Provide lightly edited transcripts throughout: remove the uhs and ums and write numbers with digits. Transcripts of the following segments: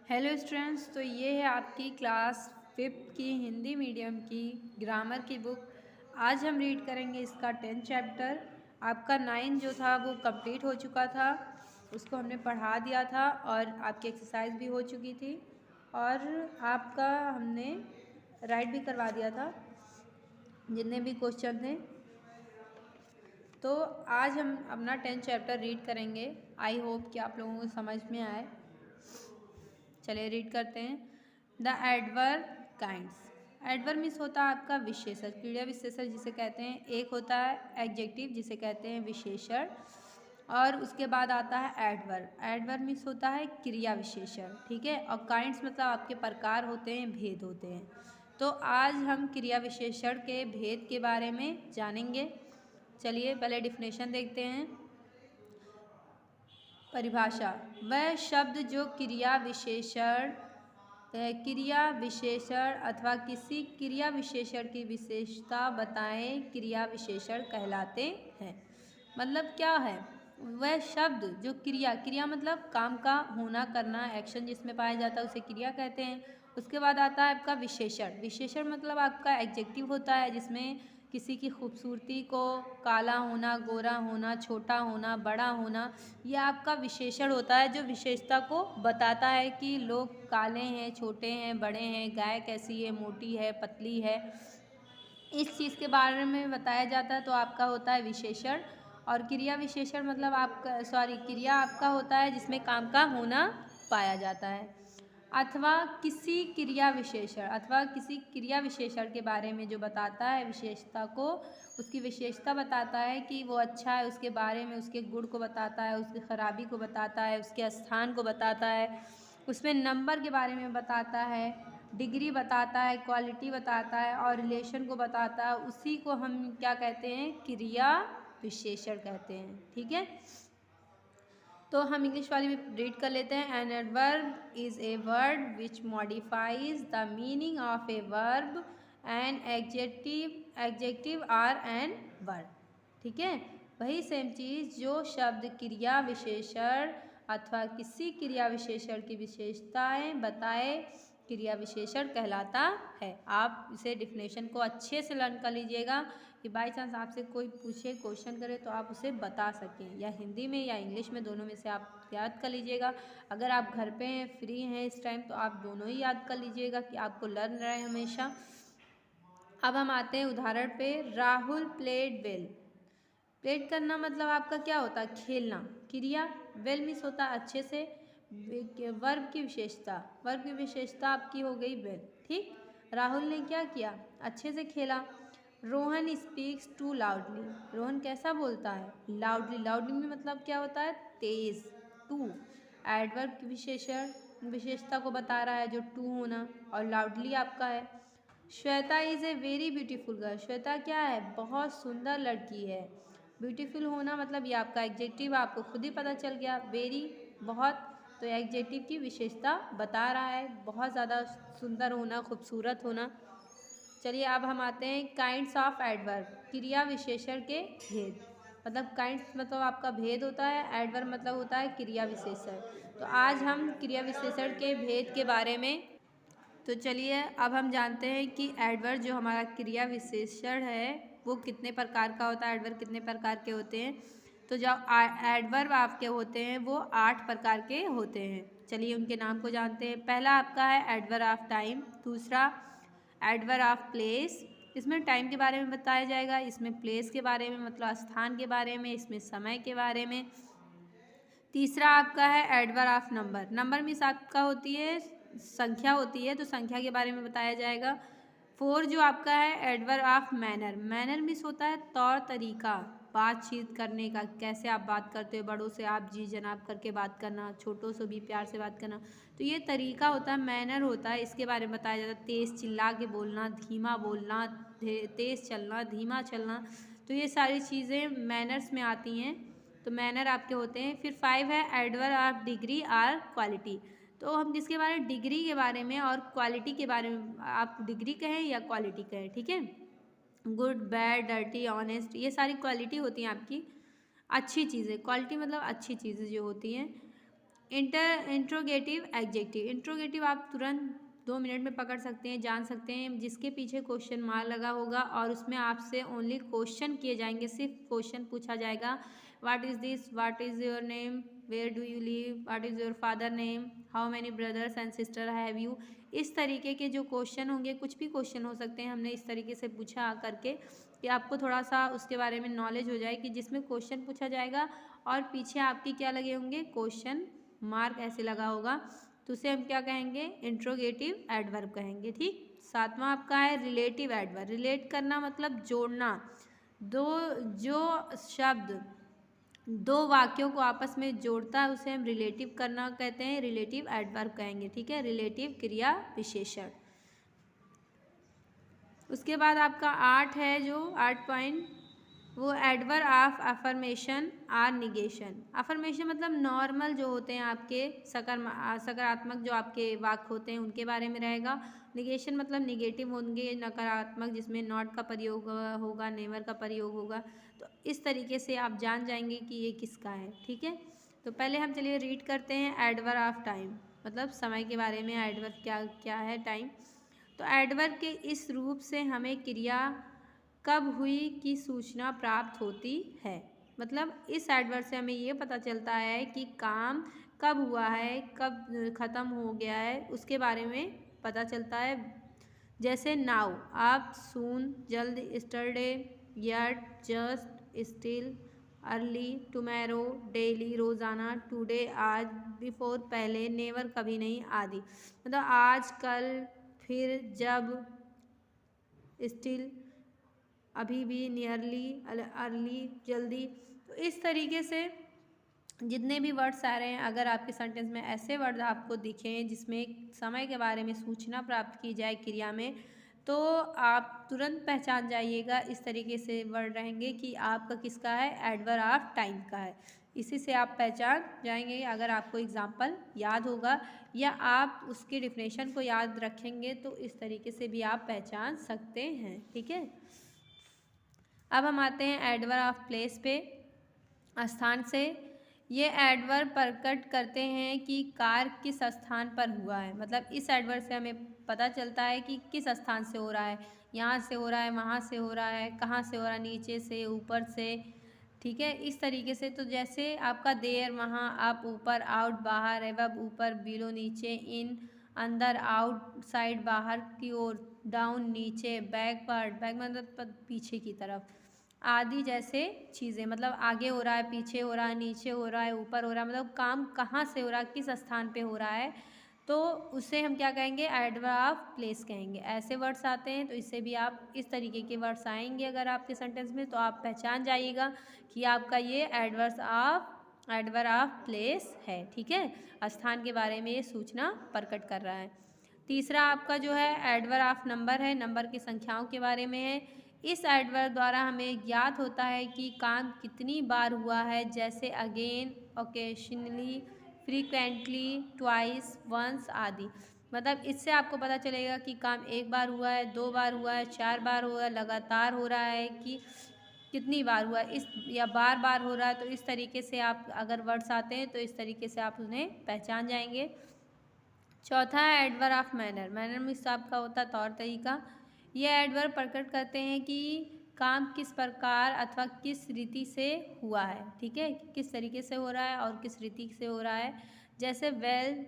Hello students, तो ये है आपकी क्लास 5th की हिंदी मीडियम की ग्रामर की बुक। आज हम रीड करेंगे इसका 10th चैप्टर। आपका 9 जो था वो कंप्लीट हो चुका था, उसको हमने पढ़ा दिया था और आपकी एक्सरसाइज भी हो चुकी थी और आपका हमने राइट भी करवा दिया था जितने भी क्वेश्चन थे। तो आज हम अपना 10th चैप्टर रीड करेंगे। आई होप कि आप लोगों को समझ में आए। चलिए रीड करते हैं। The adverb kinds. Adverb means होता है आपका विशेषण, क्रिया विशेषण जिसे कहते हैं। एक होता है एडजेक्टिव जिसे कहते हैं विशेषण, और उसके बाद आता है एडवर्ब। एडवर्ब मीन्स होता है क्रिया विशेषण, ठीक है। और काइंड्स मतलब आपके प्रकार होते हैं, भेद होते हैं। तो आज हम क्रिया विशेषण के भेद के बारे में जानेंगे। चलिए पहले डिफिनेशन देखते हैं। परिभाषा: वह शब्द जो क्रिया विशेषण अथवा किसी क्रिया विशेषण की विशेषता बताएं क्रिया विशेषण कहलाते हैं। मतलब क्या है? वह शब्द जो क्रिया मतलब काम का होना करना, एक्शन जिसमें पाया जाता है उसे क्रिया कहते हैं। उसके बाद आता है आपका विशेषण। विशेषण मतलब आपका एडजेक्टिव होता है जिसमें किसी की खूबसूरती को, काला होना, गोरा होना, छोटा होना, बड़ा होना, यह आपका विशेषण होता है जो विशेषता को बताता है कि लोग काले हैं, छोटे हैं, बड़े हैं, गाय कैसी है, मोटी है, पतली है, इस चीज़ के बारे में बताया जाता है, तो आपका होता है विशेषण। और क्रिया विशेषण मतलब आपका क्रिया आपका होता है जिसमें काम का होना पाया जाता है। अथवा किसी क्रिया विशेषण के बारे में जो बताता है विशेषता को, उसकी विशेषता बताता है कि वो अच्छा है, उसके बारे में उसके गुण को बताता है, उसकी खराबी को बताता है, उसके स्थान को बताता है, उसमें नंबर के बारे में बताता है, डिग्री बताता है, क्वालिटी बताता है और रिलेशन को बताता है। उसी को हम क्या कहते हैं? क्रिया विशेषण कहते हैं, ठीक है। तो हम इंग्लिश वाली भी रीड कर लेते हैं। An adverb is a word which modifies the meaning of a verb and adjective or an word, ठीक है। वही सेम चीज़, जो शब्द क्रिया विशेषण अथवा किसी क्रिया विशेषण की विशेषताएं बताए क्रिया विशेषण कहलाता है। आप इसे डिफिनेशन को अच्छे से लर्न कर लीजिएगा कि बाई चांस आपसे कोई पूछे, क्वेश्चन करे तो आप उसे बता सकें, या हिंदी में या इंग्लिश में, दोनों में से आप याद कर लीजिएगा। अगर आप घर पे हैं, फ्री हैं इस टाइम, तो आप दोनों ही याद कर लीजिएगा कि आपको लर्न रहे हमेशा। अब हम आते हैं उदाहरण पे। Rahul played well. प्लेड करना मतलब आपका क्या होता है? खेलना। क्रिया वेल मीन्स होता है अच्छे से। वर्ब की विशेषता आपकी हो गई वेल, ठीक। राहुल ने क्या किया? अच्छे से खेला। Rohan speaks too loudly. Rohan कैसा बोलता है? लाउडली में मतलब क्या होता है? तेज। टू एडवर्ब की विशेषता को बता रहा है, जो टू होना, और लाउडली आपका है। Shweta is a very beautiful girl. Shweta क्या है? बहुत सुंदर लड़की है। ब्यूटीफुल होना मतलब ये आपका एग्जेक्टिव, आपको खुद ही पता चल गया। वेरी बहुत, तो एग्जेक्टिव की विशेषता बता रहा है, बहुत ज़्यादा सुंदर होना, खूबसूरत होना। चलिए अब हम आते हैं काइंड्स ऑफ एडवर्ब, क्रिया विशेषण के भेद। मतलब काइंड्स मतलब आपका भेद होता है, एडवर्ब मतलब होता है क्रिया विशेषण। तो आज हम क्रिया विशेषण के भेद के बारे में, तो चलिए अब हम जानते हैं कि एडवर्ब जो हमारा क्रिया विशेषण है वो कितने प्रकार का होता है, एडवर्ब कितने प्रकार के होते हैं। तो जो एडवर्ब आपके होते हैं वो 8 प्रकार के होते हैं। चलिए उनके नाम को जानते हैं। पहला आपका है एडवर्ब ऑफ टाइम। दूसरा एडवर्ब ऑफ प्लेस, इसमें टाइम के बारे में बताया जाएगा, इसमें प्लेस के बारे में मतलब स्थान के बारे में, इसमें समय के बारे में। तीसरा आपका है adverb of number. Number means आपका होती है संख्या होती है, तो संख्या के बारे में बताया जाएगा। 4 जो आपका है adverb of manner. Manner means होता है तौर तरीका, बातचीत करने का, कैसे आप बात करते हो, बड़ों से आप जी जनाब करके बात करना, छोटों से भी प्यार से बात करना, तो ये तरीका होता है, मैनर होता है। इसके बारे में बताया जाता है। तेज़ चिल्ला के बोलना, धीमा बोलना, तेज़ चलना, धीमा चलना, तो ये सारी चीज़ें मैनर्स में आती हैं, तो मैनर आपके होते हैं। फिर 5 है एडवर्ब ऑफ डिग्री और क्वालिटी। तो हम किसके बारे में? डिग्री के बारे में और क्वालिटी के बारे में। आप डिग्री कहें या क्वालिटी कहें, ठीक है। गुड, बैड, डर्टी, ऑनेस्ट, ये सारी क्वालिटी होती हैं आपकी, अच्छी चीज़ें। क्वालिटी मतलब अच्छी चीज़ें जो होती हैं। Interrogative adjective. इंट्रोगेटिव आप तुरंत 2 मिनट में पकड़ सकते हैं, जान सकते हैं, जिसके पीछे क्वेश्चन मार्क लगा होगा और उसमें आपसे ओनली क्वेश्चन किए जाएंगे, सिर्फ क्वेश्चन पूछा जाएगा। What is this, what is your name, where do you live, what is your father name, how many brothers and sister have you. इस तरीके के जो क्वेश्चन होंगे, कुछ भी क्वेश्चन हो सकते हैं, हमने इस तरीके से पूछा करके कि आपको थोड़ा सा उसके बारे में नॉलेज हो जाए कि जिसमें क्वेश्चन पूछा जाएगा और पीछे आपकी क्या लगे होंगे, क्वेश्चन मार्क ऐसे लगा होगा, तो उसे हम क्या कहेंगे, इंट्रोगेटिव एडवर्ब कहेंगे। ठीक। 7वां आपका है रिलेटिव एडवर्ब। रिलेट करना मतलब जोड़ना, जो शब्द 2 वाक्यों को आपस में जोड़ता है उसे हम रिलेटिव करना कहते हैं, रिलेटिव एडवर्ब कहेंगे। ठीक है, रिलेटिव क्रिया विशेषण। उसके बाद आपका 8 है, जो 8 पॉइंट, वो adverb of affirmation or negation. Affirmation मतलब नॉर्मल जो होते हैं आपके सकारात्मक जो आपके वाक्य होते हैं उनके बारे में रहेगा। निगेशन मतलब निगेटिव होंगे, नकारात्मक, जिसमें नॉट का प्रयोग होगा, नेवर का प्रयोग होगा। तो इस तरीके से आप जान जाएंगे कि ये किसका है। ठीक है, तो पहले हम चलिए रीड करते हैं एडवर्ब ऑफ टाइम, मतलब समय के बारे में एडवर्ब क्या क्या है, टाइम। तो एडवर्ब के इस रूप से हमें क्रिया कब हुई की सूचना प्राप्त होती है। मतलब इस एडवर्ब से हमें ये पता चलता है कि काम कब हुआ है, कब ख़त्म हो गया है, उसके बारे में पता चलता है। जैसे नाउ, आप, सून, जल्द, yesterday, yet, just, still, early, tomorrow, daily, रोज़ाना, टुडे, आज, बिफोर, पहले, नेवर, कभी नहीं, आदि। मतलब आज, कल, फिर, जब, स्टिल, अभी भी, नियरली, अर्ली, जल्दी। तो इस तरीके से जितने भी वर्ड्स आ रहे हैं, अगर आपके सेंटेंस में ऐसे वर्ड आपको दिखें जिसमें समय के बारे में सूचना प्राप्त की जाए क्रिया में, तो आप तुरंत पहचान जाइएगा। इस तरीके से वर्ड रहेंगे कि आपका किसका है, एडवर्ब ऑफ टाइम का है। इसी से आप पहचान जाएंगे। अगर आपको एग्जाम्पल याद होगा या आप उसके डिफिनेशन को याद रखेंगे तो इस तरीके से भी आप पहचान सकते हैं। ठीक है, अब हम आते हैं एडवर्ब ऑफ प्लेस पे, स्थान से। ये एडवर्ब प्रकट करते हैं कि कार्य किस स्थान पर हुआ है। मतलब इस एडवर्ब से हमें पता चलता है कि किस स्थान से हो रहा है, यहाँ से हो रहा है, वहाँ से हो रहा है, कहाँ से हो रहा है, नीचे से, ऊपर से। ठीक है, इस तरीके से। तो जैसे आपका देर, वहाँ, आप, ऊपर, आउट, बाहर, एवब, ऊपर, बिलो, नीचे, इन, अंदर, आउट साइड, बाहर की ओर, डाउन, नीचे, बैकवर्ड, बैक मतलब पीछे की तरफ, आदि जैसे चीज़ें। मतलब आगे हो रहा है, पीछे हो रहा है, नीचे हो रहा है, ऊपर हो रहा है, मतलब काम कहाँ से हो रहा है, किस स्थान पे हो रहा है, तो उसे हम क्या कहेंगे, एडवर्ब ऑफ प्लेस कहेंगे। ऐसे वर्ड्स आते हैं, तो इससे भी आप इस तरीके के वर्ड्स आएंगे अगर आपके सेंटेंस में, तो आप पहचान जाइएगा कि आपका ये एडवर्ब ऑफ प्लेस है। ठीक है, स्थान के बारे में ये सूचना प्रकट कर रहा है। तीसरा आपका जो है एडवर्ब ऑफ नंबर है, नंबर की संख्याओं के बारे में है। इस एडवर्ब द्वारा हमें ज्ञात होता है कि काम कितनी बार हुआ है, जैसे again, occasionally, frequently, twice, once आदि। मतलब इससे आपको पता चलेगा कि काम 1 बार हुआ है, 2 बार हुआ है, 4 बार हुआ है, लगातार हो रहा है, कि कितनी बार हुआ है, इस या बार बार हो रहा है। तो इस तरीके से आप अगर वर्ड्स आते हैं तो इस तरीके से आप उन्हें पहचान जाएंगे। चौथा है adverb of manner. Manner means आपका होता है तौर तरीका। ये एडवर्ब प्रकट करते हैं कि काम किस प्रकार अथवा किस रीति से हुआ है। ठीक है, किस तरीके से हो रहा है और किस रीति से हो रहा है। जैसे well,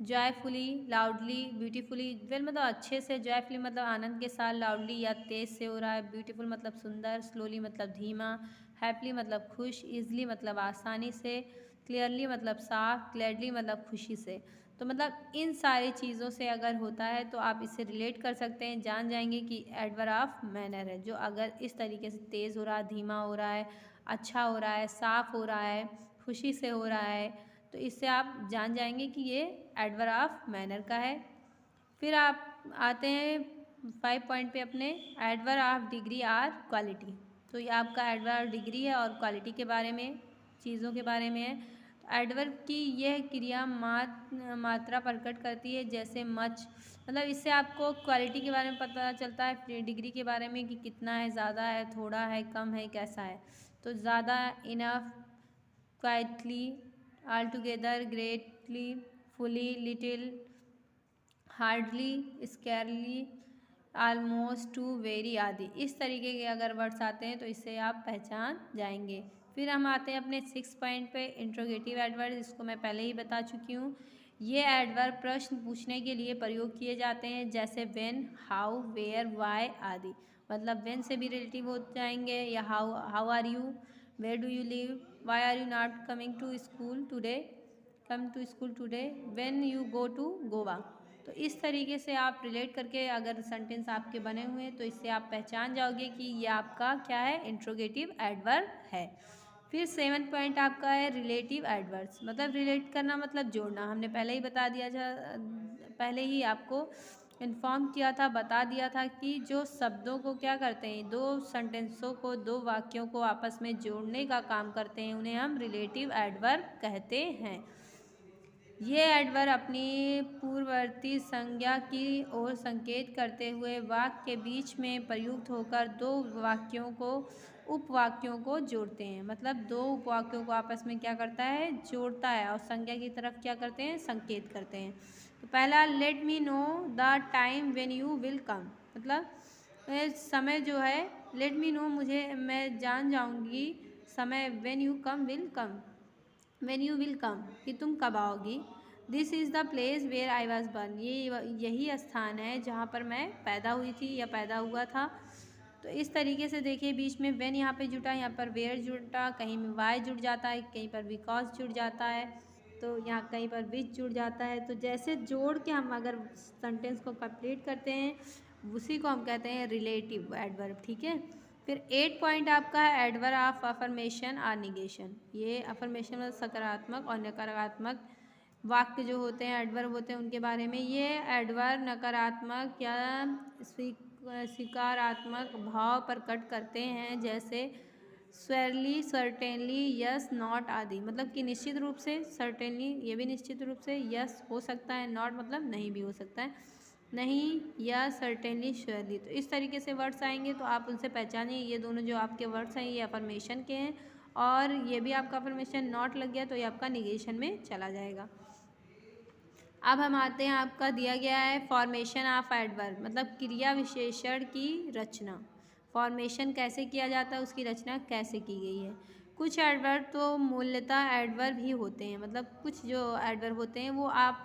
joyfully, loudly, beautifully. Well मतलब अच्छे से, जॉयफुली मतलब आनंद के साथ, लाउडली या तेज से हो रहा है, ब्यूटीफुल मतलब सुंदर, स्लोली मतलब धीमा, हैप्पली मतलब खुश, ईजली मतलब आसानी से, क्लियरली मतलब साफ, ग्लैडली मतलब खुशी से। तो मतलब इन सारी चीज़ों से अगर होता है तो आप इससे रिलेट कर सकते हैं, जान जाएंगे कि एडवर्ब ऑफ मैनर है। जो अगर इस तरीके से तेज़ हो रहा है, धीमा हो रहा है, अच्छा हो रहा है, साफ हो रहा है, खुशी से हो रहा है, तो इससे आप जान जाएंगे कि ये एडवर्ब ऑफ मैनर का है। फिर आप आते हैं 5 पॉइंट पे अपने, adverb of degree or quality. तो ये आपका एडवर्ब डिग्री है और क्वालिटी के बारे में, चीज़ों के बारे में है। एडवर्ब की यह क्रिया मात्रा प्रकट करती है, जैसे मच। मतलब इससे आपको क्वालिटी के बारे में पता चलता है, डिग्री के बारे में कि कितना है, ज़्यादा है, थोड़ा है, कम है, कैसा है। तो ज़्यादा, enough, quietly, altogether, great, greatly, fully, little, hardly, scarcely, almost, too, very आदि। इस तरीके के अगर वर्ड्स आते हैं तो इससे आप पहचान जाएंगे। फिर हम आते हैं अपने 6 पॉइंट पे, इंट्रोगेटिव एडवर्ब। इसको मैं पहले ही बता चुकी हूँ। ये एडवर्ब प्रश्न पूछने के लिए प्रयोग किए जाते हैं, जैसे व्हेन, हाउ, वेयर, व्हाई आदि। मतलब व्हेन से भी रिलेटिव हो जाएंगे, या how are you, where do you live, why are you not coming to school today, come to school today, when you go to Goa. तो इस तरीके से आप रिलेट करके अगर सेंटेंस आपके बने हुए हैं तो इससे आप पहचान जाओगे कि ये आपका क्या है, इंट्रोगेटिव एडवर्ब है। फिर 7 पॉइंट आपका है रिलेटिव एडवर्ब्स। मतलब रिलेट करना मतलब जोड़ना। हमने पहले ही बता दिया था, पहले ही आपको इन्फॉर्म किया था, बता दिया था कि जो शब्दों को क्या करते हैं, दो सेंटेंसों को, दो वाक्यों को आपस में जोड़ने का काम करते हैं, उन्हें हम रिलेटिव एडवर्ब कहते हैं। ये एडवर्ब अपनी पूर्ववर्ती संज्ञा की ओर संकेत करते हुए वाक्य के बीच में प्रयुक्त होकर दो वाक्यों को, उपवाक्यों को जोड़ते हैं। मतलब दो उपवाक्यों को आपस में क्या करता है, जोड़ता है, और संज्ञा की तरफ क्या करते हैं, संकेत करते हैं। तो पहला, let me know the time when you will कम। मतलब समय जो है, लेट मी नो, मुझे, मैं जान जाऊंगी समय, when you come, will come, when you will come, कि तुम कब आओगी। This is the place where I was born, ये यही स्थान है जहाँ पर मैं पैदा हुई थी या पैदा हुआ था। तो इस तरीके से देखिए, बीच में व्हेन यहाँ पे जुटा, यहाँ पर वेयर जुटा, कहीं में वाई जुड़ जाता है, कहीं पर बिकॉज जुड़ जाता है, तो यहाँ कहीं पर विच जुड़ जाता है। तो जैसे जोड़ के हम अगर सेंटेंस को कंप्लीट करते हैं, उसी को हम कहते हैं रिलेटिव एडवर्ब। ठीक है। फिर 8 पॉइंट आपका है एडवर्ब ऑफ अफर्मेशन और निगेशन। ये अफर्मेशन मतलब सकारात्मक और नकारात्मक वाक्य जो होते हैं, एडवर्ब होते हैं, उनके बारे में। ये एडवर्ब नकारात्मक या स्वीकारात्मक भाव प्रकट करते हैं, जैसे स्वेरली, सर्टेनली, यस, नॉट आदि। मतलब कि निश्चित रूप से, सर्टेनली ये भी निश्चित रूप से, यस हो सकता है, नॉट मतलब नहीं भी हो सकता है, नहीं, या सर्टेनली, श्योरली। तो इस तरीके से वर्ड्स आएंगे तो आप उनसे पहचानिए, ये दोनों जो आपके वर्ड्स हैं ये अफर्मेशन के हैं, और ये भी आपका अफर्मेशन नॉट लग गया तो ये आपका निगेशन में चला जाएगा। अब हम आते हैं, आपका दिया गया है फॉर्मेशन ऑफ एडवर्ब, मतलब क्रिया विशेषण की रचना। फॉर्मेशन कैसे किया जाता है, उसकी रचना कैसे की गई है। कुछ एडवर्ब तो मूलतः एडवर्ब ही होते हैं, मतलब कुछ जो एडवर्ब होते हैं वो आप